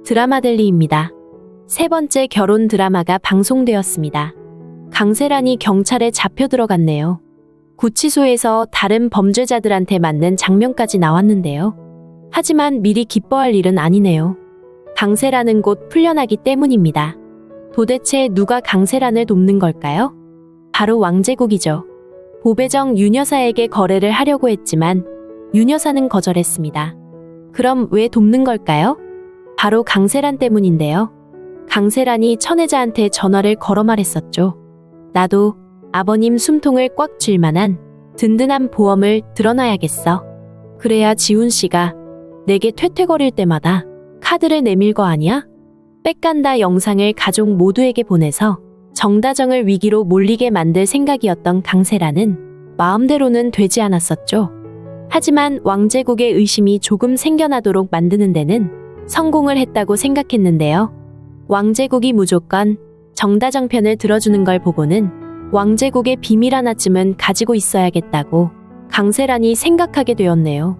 드라마델리입니다. 세 번째 결혼 드라마가 방송되었습니다. 강세란이 경찰에 잡혀 들어갔네요. 구치소에서 다른 범죄자들한테 맞는 장면까지 나왔는데요. 하지만 미리 기뻐할 일은 아니네요. 강세란은 곧 풀려나기 때문입니다. 도대체 누가 강세란을 돕는 걸까요? 바로 왕제국이죠. 보배정 윤여사에게 거래를 하려고 했지만 윤여사는 거절했습니다. 그럼 왜 돕는 걸까요? 바로 강세란 때문인데요. 강세란이 천혜자한테 전화를 걸어 말했었죠. 나도 아버님 숨통을 꽉 쥘 만한 든든한 보험을 들어놔야겠어. 그래야 지훈 씨가 내게 퇴퇴거릴 때마다 카드를 내밀 거 아니야? 빽간다 영상을 가족 모두에게 보내서 정다정을 위기로 몰리게 만들 생각이었던 강세란은 마음대로는 되지 않았었죠. 하지만 왕제국의 의심이 조금 생겨나도록 만드는 데는 성공을 했다고 생각했는데요. 왕제국이 무조건 정다정 편을 들어주는 걸 보고는 왕제국의 비밀 하나쯤은 가지고 있어야겠다고 강세란이 생각하게 되었네요.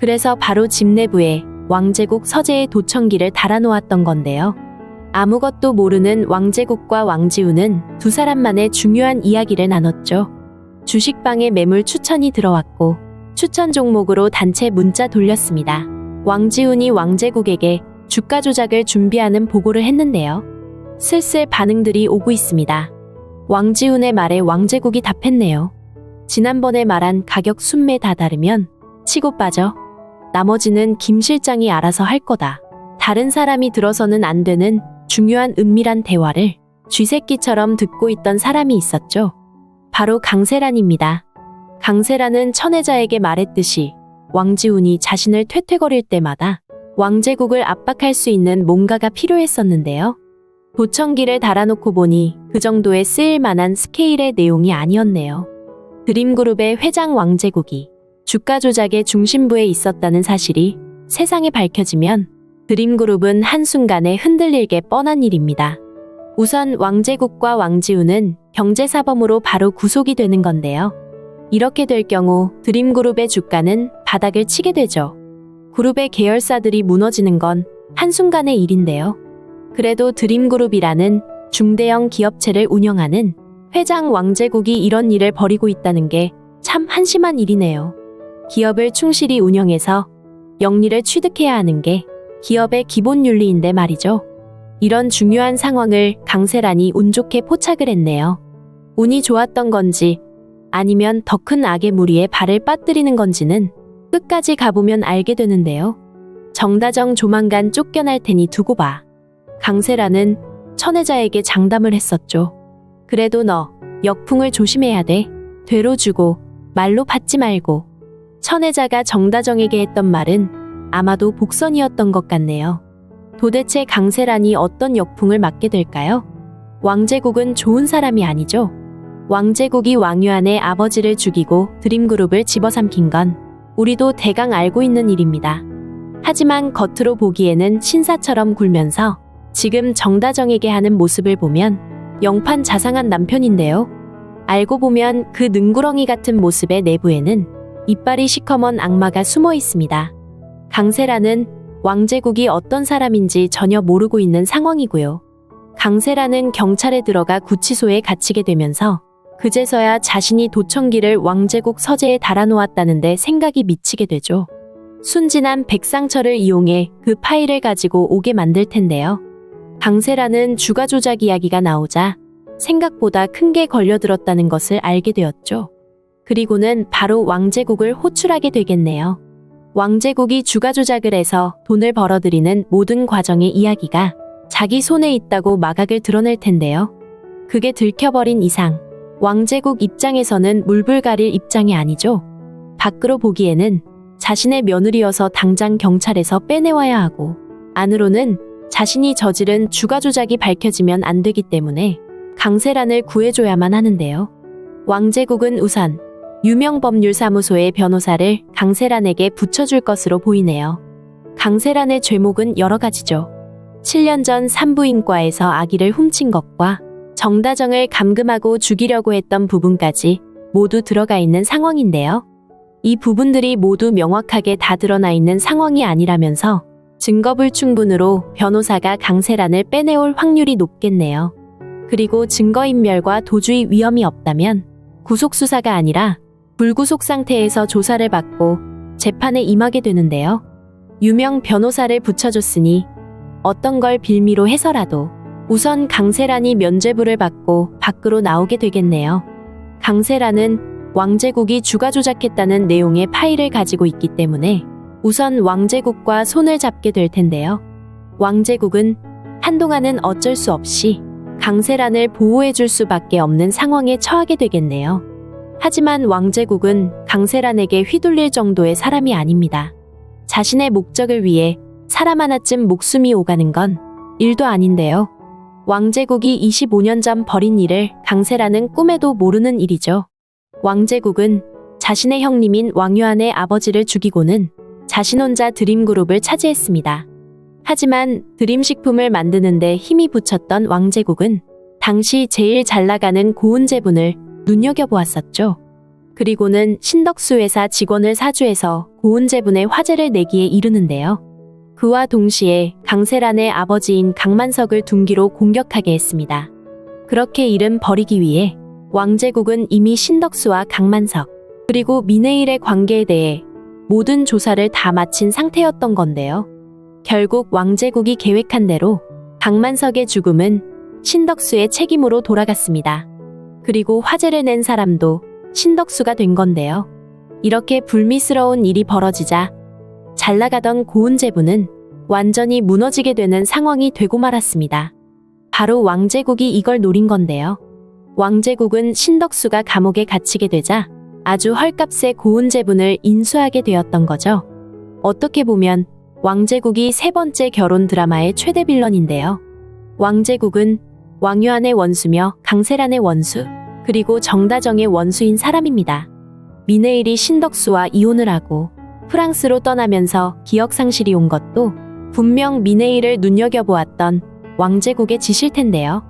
그래서 바로 집 내부에 왕제국 서재의 도청기를 달아놓았던 건데요. 아무것도 모르는 왕제국과 왕지우는 두 사람만의 중요한 이야기를 나눴죠. 주식방에 매물 추천이 들어왔고 추천 종목으로 단체 문자 돌렸습니다. 왕지훈이 왕제국에게 주가 조작을 준비하는 보고를 했는데요. 슬슬 반응들이 오고 있습니다. 왕지훈의 말에 왕제국이 답했네요. 지난번에 말한 가격 순매 다 다르면 치고 빠져. 나머지는 김 실장이 알아서 할 거다. 다른 사람이 들어서는 안 되는 중요한 은밀한 대화를 쥐새끼처럼 듣고 있던 사람이 있었죠. 바로 강세란입니다. 강세란은 천혜자에게 말했듯이 왕지훈이 자신을 퇴퇴거릴 때마다 왕제국을 압박할 수 있는 뭔가가 필요했었는데요. 도청기를 달아놓고 보니 그 정도에 쓰일 만한 스케일의 내용이 아니었네요. 드림그룹의 회장 왕제국이 주가 조작의 중심부에 있었다는 사실이 세상에 밝혀지면 드림그룹은 한순간에 흔들릴 게 뻔한 일입니다. 우선 왕제국과 왕지훈은 경제사범으로 바로 구속이 되는 건데요. 이렇게 될 경우 드림그룹의 주가는 바닥을 치게 되죠. 그룹의 계열사들이 무너지는 건 한순간의 일인데요. 그래도 드림그룹이라는 중대형 기업체를 운영하는 회장 왕제국이 이런 일을 벌이고 있다는 게 참 한심한 일이네요. 기업을 충실히 운영해서 영리를 취득해야 하는 게 기업의 기본 윤리인데 말이죠. 이런 중요한 상황을 강세란이 운 좋게 포착을 했네요. 운이 좋았던 건지 아니면 더 큰 악의 무리에 발을 빠뜨리는 건지는 끝까지 가보면 알게 되는데요. 정다정 조만간 쫓겨날 테니 두고 봐. 강세란은 천혜자에게 장담을 했었죠. 그래도 너 역풍을 조심해야 돼. 되로 주고 말로 받지 말고. 천혜자가 정다정에게 했던 말은 아마도 복선이었던 것 같네요. 도대체 강세란이 어떤 역풍을 맞게 될까요? 왕제국은 좋은 사람이 아니죠. 왕제국이 왕유한의 아버지를 죽이고 드림그룹을 집어삼킨 건 우리도 대강 알고 있는 일입니다. 하지만 겉으로 보기에는 신사처럼 굴면서 지금 정다정에게 하는 모습을 보면 영판 자상한 남편인데요. 알고 보면 그 능구렁이 같은 모습의 내부에는 이빨이 시커먼 악마가 숨어 있습니다. 강세란은 왕제국이 어떤 사람인지 전혀 모르고 있는 상황이고요. 강세란은 경찰에 들어가 구치소에 갇히게 되면서 그제서야 자신이 도청기를 왕제국 서재에 달아놓았다는데 생각이 미치게 되죠. 순진한 백상철을 이용해 그 파일을 가지고 오게 만들 텐데요. 강세란은 주가 조작 이야기가 나오자 생각보다 큰 게 걸려들었다는 것을 알게 되었죠. 그리고는 바로 왕제국을 호출하게 되겠네요. 왕제국이 주가 조작을 해서 돈을 벌어들이는 모든 과정의 이야기가 자기 손에 있다고 마각을 드러낼 텐데요. 그게 들켜버린 이상 왕제국 입장에서는 물불 가릴 입장이 아니죠. 밖으로 보기에는 자신의 며느리여서 당장 경찰에서 빼내와야 하고 안으로는 자신이 저지른 주가 조작이 밝혀지면 안 되기 때문에 강세란을 구해줘야만 하는데요. 왕제국은 우선 유명 법률사무소의 변호사를 강세란에게 붙여줄 것으로 보이네요. 강세란의 죄목은 여러 가지죠. 7년 전 산부인과에서 아기를 훔친 것과 정다정을 감금하고 죽이려고 했던 부분까지 모두 들어가 있는 상황인데요. 이 부분들이 모두 명확하게 다 드러나 있는 상황이 아니라면서 증거불충분으로 변호사가 강세란을 빼내올 확률이 높겠네요. 그리고 증거인멸과 도주의 위험이 없다면 구속수사가 아니라 불구속 상태에서 조사를 받고 재판에 임하게 되는데요. 유명 변호사를 붙여줬으니 어떤 걸 빌미로 해서라도 우선 강세란이 면죄부를 받고 밖으로 나오게 되겠네요. 강세란은 왕제국이 주가 조작했다는 내용의 파일을 가지고 있기 때문에 우선 왕제국과 손을 잡게 될 텐데요. 왕제국은 한동안은 어쩔 수 없이 강세란을 보호해줄 수밖에 없는 상황에 처하게 되겠네요. 하지만 왕제국은 강세란에게 휘둘릴 정도의 사람이 아닙니다. 자신의 목적을 위해 사람 하나쯤 목숨이 오가는 건 일도 아닌데요. 왕제국이 25년 전 벌인 일을 강세란은 꿈에도 모르는 일이죠. 왕제국은 자신의 형님인 왕유한의 아버지를 죽이고는 자신 혼자 드림그룹을 차지했습니다. 하지만 드림식품을 만드는데 힘이 붙였던 왕제국은 당시 제일 잘 나가는 고은제분을 눈여겨보았었죠. 그리고는 신덕수 회사 직원을 사주해서 고은제분의 화제를 내기에 이르는데요. 그와 동시에 강세란의 아버지인 강만석을 둔기로 공격하게 했습니다. 그렇게 일은 벌이기 위해 왕제국은 이미 신덕수와 강만석 그리고 민해일의 관계에 대해 모든 조사를 다 마친 상태였던 건데요. 결국 왕제국이 계획한 대로 강만석의 죽음은 신덕수의 책임으로 돌아갔습니다. 그리고 화제를 낸 사람도 신덕수가 된 건데요. 이렇게 불미스러운 일이 벌어지자 잘 나가던 고은제부는 완전히 무너지게 되는 상황이 되고 말았습니다. 바로 왕제국이 이걸 노린 건데요. 왕제국은 신덕수가 감옥에 갇히게 되자 아주 헐값에 고은제분을 인수하게 되었던 거죠. 어떻게 보면 왕제국이 세 번째 결혼 드라마의 최대 빌런인데요. 왕제국은 왕유한의 원수며 강세란의 원수, 그리고 정다정의 원수인 사람입니다. 민해일이 신덕수와 이혼을 하고 프랑스로 떠나면서 기억상실이 온 것도 분명 민해일을 눈여겨보았던 왕제국의 짓일 텐데요.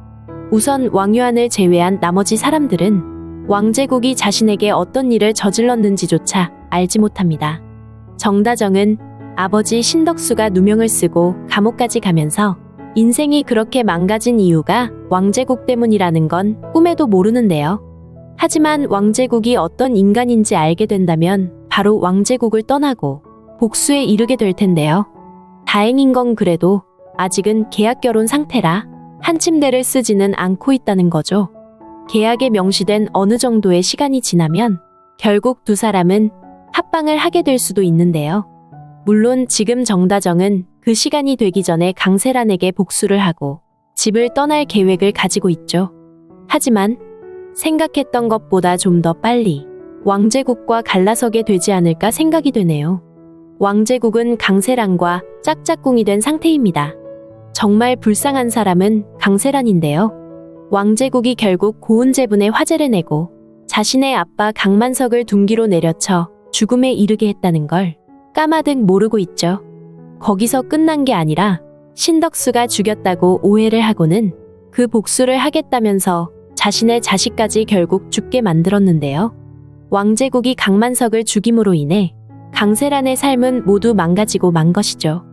우선 왕유한을 제외한 나머지 사람들은 왕제국이 자신에게 어떤 일을 저질렀는지조차 알지 못합니다. 정다정은 아버지 신덕수가 누명을 쓰고 감옥까지 가면서 인생이 그렇게 망가진 이유가 왕제국 때문이라는 건 꿈에도 모르는데요. 하지만 왕제국이 어떤 인간인지 알게 된다면 바로 왕제국을 떠나고 복수에 이르게 될 텐데요. 다행인 건 그래도 아직은 계약 결혼 상태라 한 침대를 쓰지는 않고 있다는 거죠. 계약에 명시된 어느 정도의 시간이 지나면 결국 두 사람은 합방을 하게 될 수도 있는데요. 물론 지금 정다정은 그 시간이 되기 전에 강세란에게 복수를 하고 집을 떠날 계획을 가지고 있죠. 하지만 생각했던 것보다 좀 더 빨리 왕제국과 갈라서게 되지 않을까 생각이 되네요. 왕제국은 강세란과 짝짝꿍이 된 상태입니다. 정말 불쌍한 사람은 강세란인데요. 왕제국이 결국 고은제분의 화제를 내고 자신의 아빠 강만석을 둔기로 내려쳐 죽음에 이르게 했다는 걸 까마득 모르고 있죠. 거기서 끝난 게 아니라 신덕수가 죽였다고 오해를 하고는 그 복수를 하겠다면서 자신의 자식까지 결국 죽게 만들었는데요. 왕제국이 강만석을 죽임으로 인해 강세란의 삶은 모두 망가지고 만 것이죠.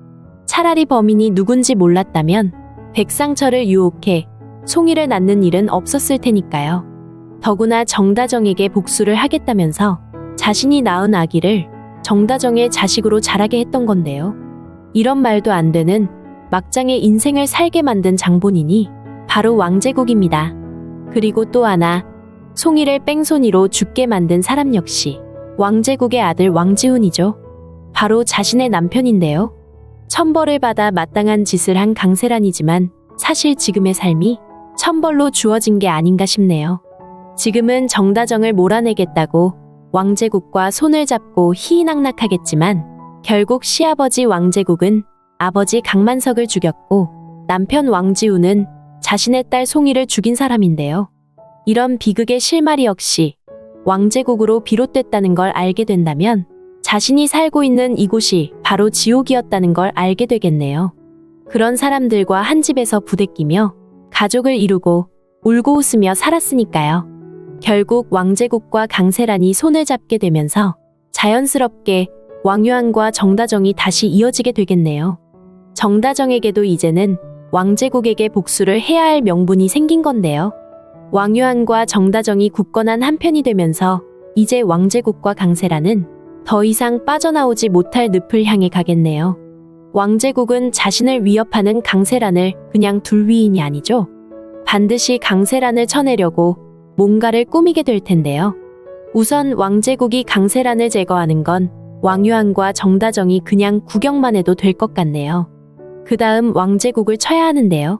차라리 범인이 누군지 몰랐다면 백상철을 유혹해 송이를 낳는 일은 없었을 테니까요. 더구나 정다정에게 복수를 하겠다면서 자신이 낳은 아기를 정다정의 자식으로 자라게 했던 건데요. 이런 말도 안 되는 막장의 인생을 살게 만든 장본인이 바로 왕제국입니다. 그리고 또 하나, 송이를 뺑소니로 죽게 만든 사람 역시 왕제국의 아들 왕지훈이죠. 바로 자신의 남편인데요. 천벌을 받아 마땅한 짓을 한 강세란이지만 사실 지금의 삶이 천벌로 주어진 게 아닌가 싶네요. 지금은 정다정을 몰아내겠다고 왕제국과 손을 잡고 희희낙낙하겠지만 결국 시아버지 왕제국은 아버지 강만석을 죽였고 남편 왕지훈은 자신의 딸 송이를 죽인 사람인데요. 이런 비극의 실마리 역시 왕제국으로 비롯됐다는 걸 알게 된다면 자신이 살고 있는 이곳이 바로 지옥이었다는 걸 알게 되겠네요. 그런 사람들과 한 집에서 부대끼며 가족을 이루고 울고 웃으며 살았으니까요. 결국 왕제국과 강세란이 손을 잡게 되면서 자연스럽게 왕유한과 정다정이 다시 이어지게 되겠네요. 정다정에게도 이제는 왕제국에게 복수를 해야 할 명분이 생긴 건데요. 왕유한과 정다정이 굳건한 한편이 되면서 이제 왕제국과 강세란은 더 이상 빠져나오지 못할 늪을 향해 가겠네요. 왕제국은 자신을 위협하는 강세란을 그냥 둘 위인이 아니죠. 반드시 강세란을 쳐내려고 뭔가를 꾸미게 될 텐데요. 우선 왕제국이 강세란을 제거하는 건 왕유한과 정다정이 그냥 구경만 해도 될 것 같네요. 그 다음 왕제국을 쳐야 하는데요.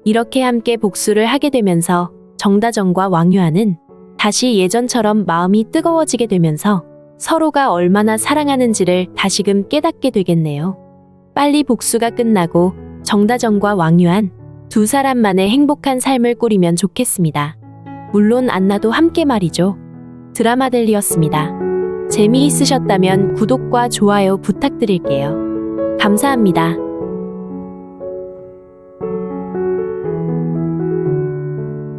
이렇게 함께 복수를 하게 되면서 정다정과 왕유한은 다시 예전처럼 마음이 뜨거워지게 되면서 서로가 얼마나 사랑하는지를 다시금 깨닫게 되겠네요. 빨리 복수가 끝나고 정다정과 왕유한 두 사람만의 행복한 삶을 꾸리면 좋겠습니다. 물론 안나도 함께 말이죠. 드라마델리였습니다. 재미있으셨다면 구독과 좋아요 부탁드릴게요. 감사합니다.